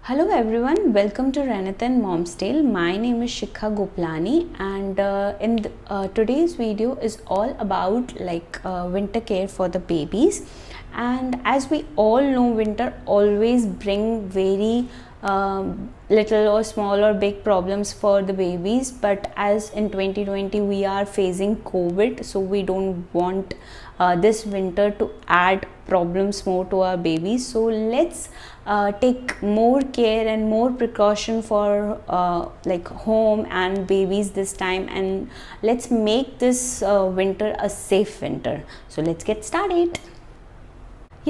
Hello everyone, welcome to Renathan Mom's Tale. My name is Shikha Goplani and today's video is all about winter care for the babies. And as we all know, winter always bring very little or small or big problems for the babies, but as in 2020 we are facing COVID, so we don't want this winter to add problems more to our babies. So let's take more care and more precaution for home and babies this time, and let's make this winter a safe winter. So let's get started.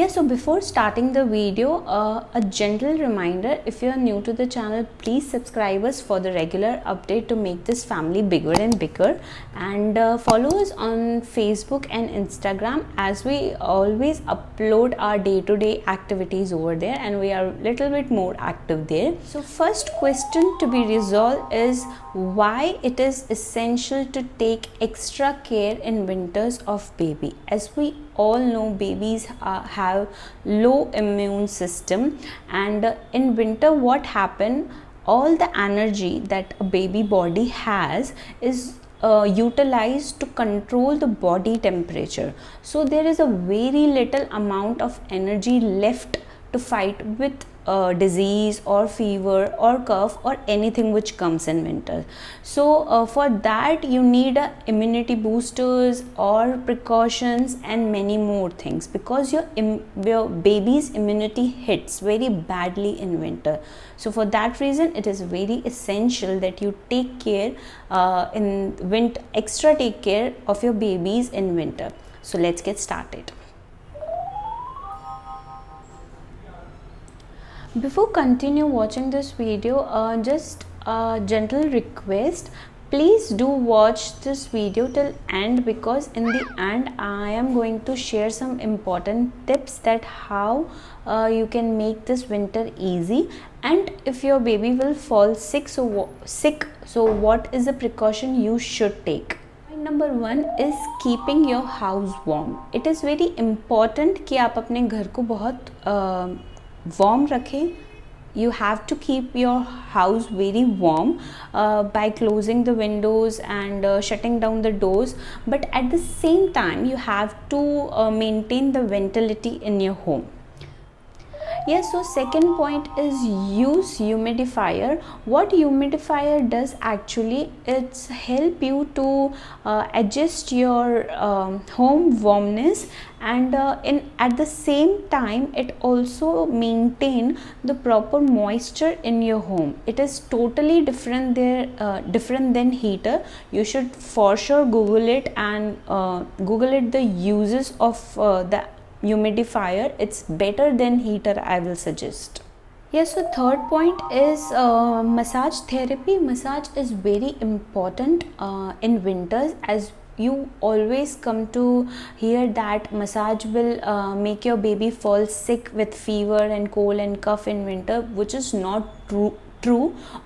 So before starting the video, a gentle reminder, if you are new to the channel, please subscribe us for the regular update to make this family bigger and bigger, and follow us on Facebook and Instagram, as we always upload our day-to-day activities over there and we are a little bit more active there. So first question to be resolved is why it is essential to take extra care in winters of baby. As we all know, babies have low immune system, and in winter what happen, all the energy that a baby body has is utilized to control the body temperature. So there is a very little amount of energy left to fight with disease or fever or cough or anything which comes in winter. So for that you need immunity boosters or precautions and many more things, because your baby's immunity hits very badly in winter. So for that reason it is very essential that you take care extra take care of your babies in winter. So let's get started. Before continue watching this video, just a gentle request, please do watch this video till end, because in the end I am going to share some important tips that how you can make this winter easy, and if your baby will fall sick, so what is the precaution you should take. Number 1 is keeping your house warm. It is very important कि आप अपने घर को बहुत warm रखें. You have to keep your house very warm by closing the windows and shutting down the doors, but at the same time you have to maintain the ventility in your home. So second point is use humidifier. What humidifier does actually, it's help you to adjust your home warmness, and at the same time it also maintain the proper moisture in your home. It is totally different than heater. You should for sure Google it and Google it the uses of the humidifier. It's better than heater, I will suggest. So third point is massage therapy. Massage is very important in winters, as you always come to hear that massage will make your baby fall sick with fever and cold and cough in winter, which is not true.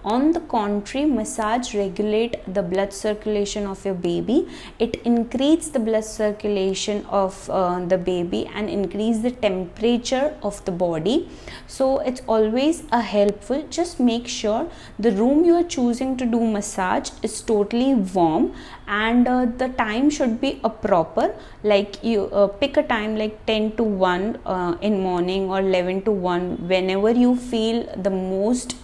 On the contrary, massage regulate the blood circulation of your baby. It increases the blood circulation of the baby and increase the temperature of the body. So it's always a helpful. Just make sure the room you are choosing to do massage is totally warm, and the time should be a proper, like you pick a time like 10 to 1 in morning or 11 to 1, whenever you feel the most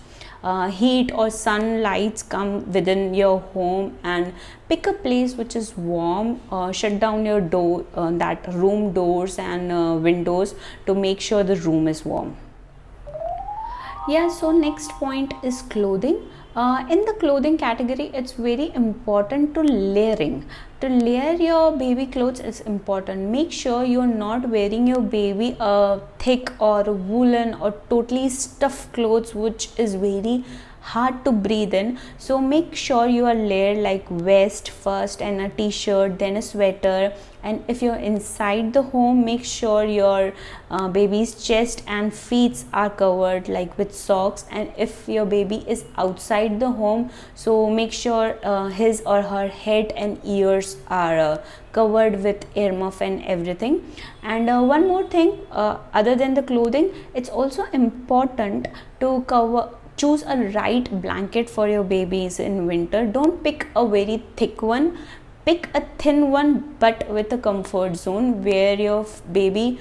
heat or sunlights come within your home, and pick a place which is warm. Shut down your door, that room doors and windows, to make sure the room is warm. So next point is clothing. In the clothing category, it's very important to layering. To layer your baby clothes is important. Make sure you're not wearing your baby thick or woolen or totally stuffed clothes which is very hard to breathe in. So make sure you are layered like vest first and a t-shirt, then a sweater. And if you're inside the home, make sure your baby's chest and feet are covered like with socks. And if your baby is outside the home, so make sure his or her head and ears are covered with earmuff and everything. And one more thing, other than the clothing, it's also important to choose a right blanket for your babies in winter. Don't pick a very thick one, pick a thin one but with a comfort zone where your baby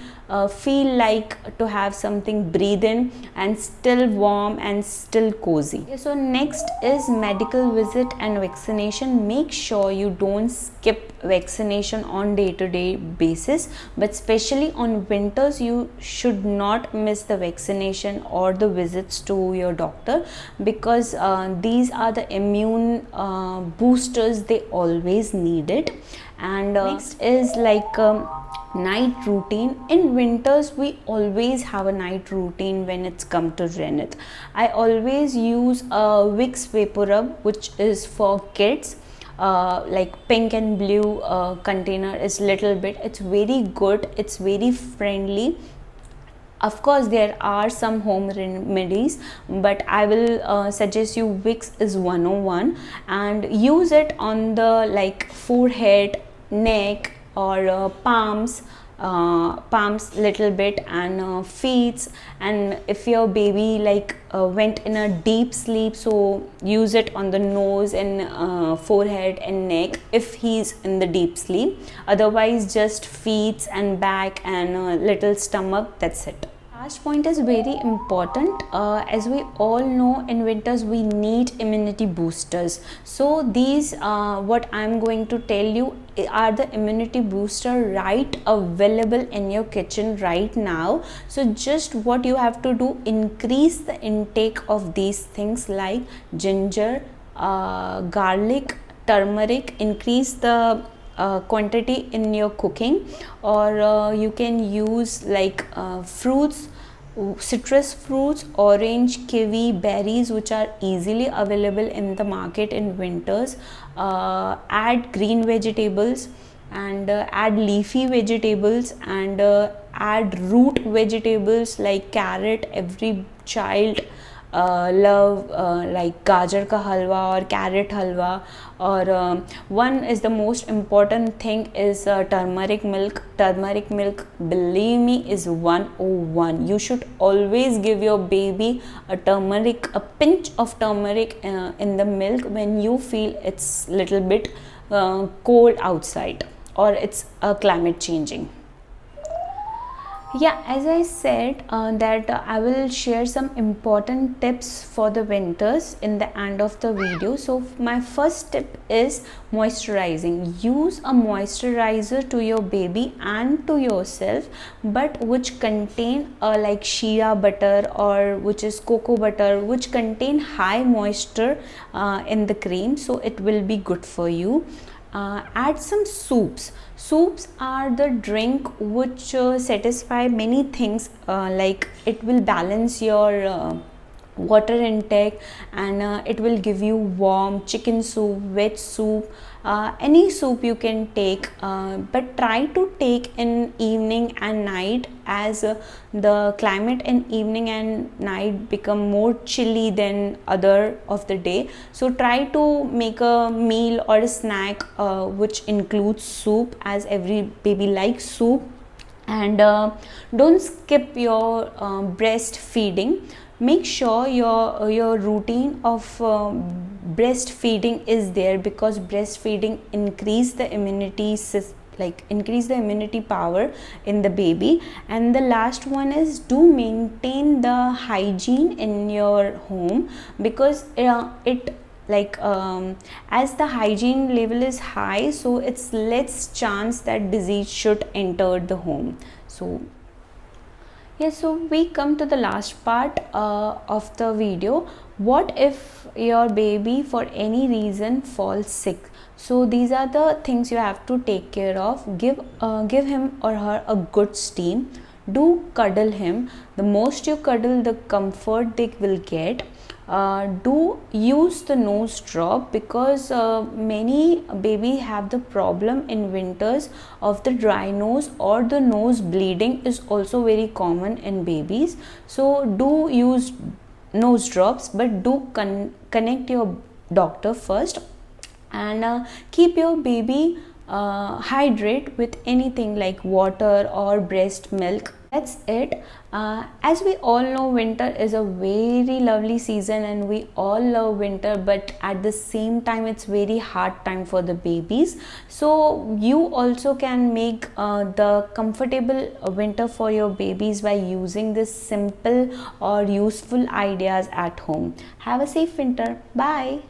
feel like to have something breathe in and still warm and still cozy. Okay, so next is medical visit and vaccination. Make sure you don't skip vaccination on day-to-day basis, but especially on winters you should not miss the vaccination or the visits to your doctor, because these are the immune boosters they always need it. And next is like night routine. In winters we always have a night routine when it's come to Renith. I always use a Vicks vapor rub, which is for kids, like pink and blue container is little bit. It's very good, it's very friendly. Of course there are some home remedies, but I will suggest you Vicks is 101, and use it on the like forehead, neck, or palms little bit, and feet. And if your baby like went in a deep sleep, so use it on the nose and forehead and neck if he's in the deep sleep. Otherwise just feet and back and little stomach, that's it. Last point is very important. As we all know, in winters we need immunity boosters. So these what I'm going to tell you are the immunity booster right available in your kitchen right now. So just what you have to do, increase the intake of these things like ginger, garlic, turmeric. Increase the quantity in your cooking, or you can use like fruits, citrus fruits, orange, kiwi, berries, which are easily available in the market in winters. Add green vegetables, and add leafy vegetables, and add root vegetables like carrot. Every child love like gajar ka halwa or carrot halwa. Or one is the most important thing is turmeric milk. Turmeric milk, believe me, is 101. You should always give your baby a pinch of turmeric in the milk when you feel it's little bit cold outside or it's climate changing. Yeah, as I said that I will share some important tips for the winters in the end of the video. So my first tip is moisturizing. Use a moisturizer to your baby and to yourself, but which contain like shea butter, or which is cocoa butter, which contain high moisture in the cream, so it will be good for you. Add some soups. Soups are the drink which satisfy many things, like it will balance your water intake, and it will give you warm chicken soup, veg soup, any soup you can take, but try to take in evening and night, as the climate in evening and night become more chilly than other of the day. So try to make a meal or a snack which includes soup, as every baby likes soup. And don't skip your breastfeeding. Make sure your routine of breastfeeding is there, because breastfeeding increase the immunity power in the baby. And the last one is, do maintain the hygiene in your home, because it like as the hygiene level is high, so it's less chance that disease should enter the home. So yes, so we come to the last part of the video. What if your baby for any reason falls sick? So these are the things you have to take care of. Give him or her a good steam. Do cuddle him. The most you cuddle, the comfort they will get. do use the nose drop, because many baby have the problem in winters of the dry nose, or the nose bleeding is also very common in babies. So do use nose drops, but do connect your doctor first, and keep your baby hydrate with anything like water or breast milk. That's it. As we all know, winter is a very lovely season and we all love winter, but at the same time it's very hard time for the babies. So you also can make the comfortable winter for your babies by using this simple or useful ideas at home. Have a safe winter. Bye.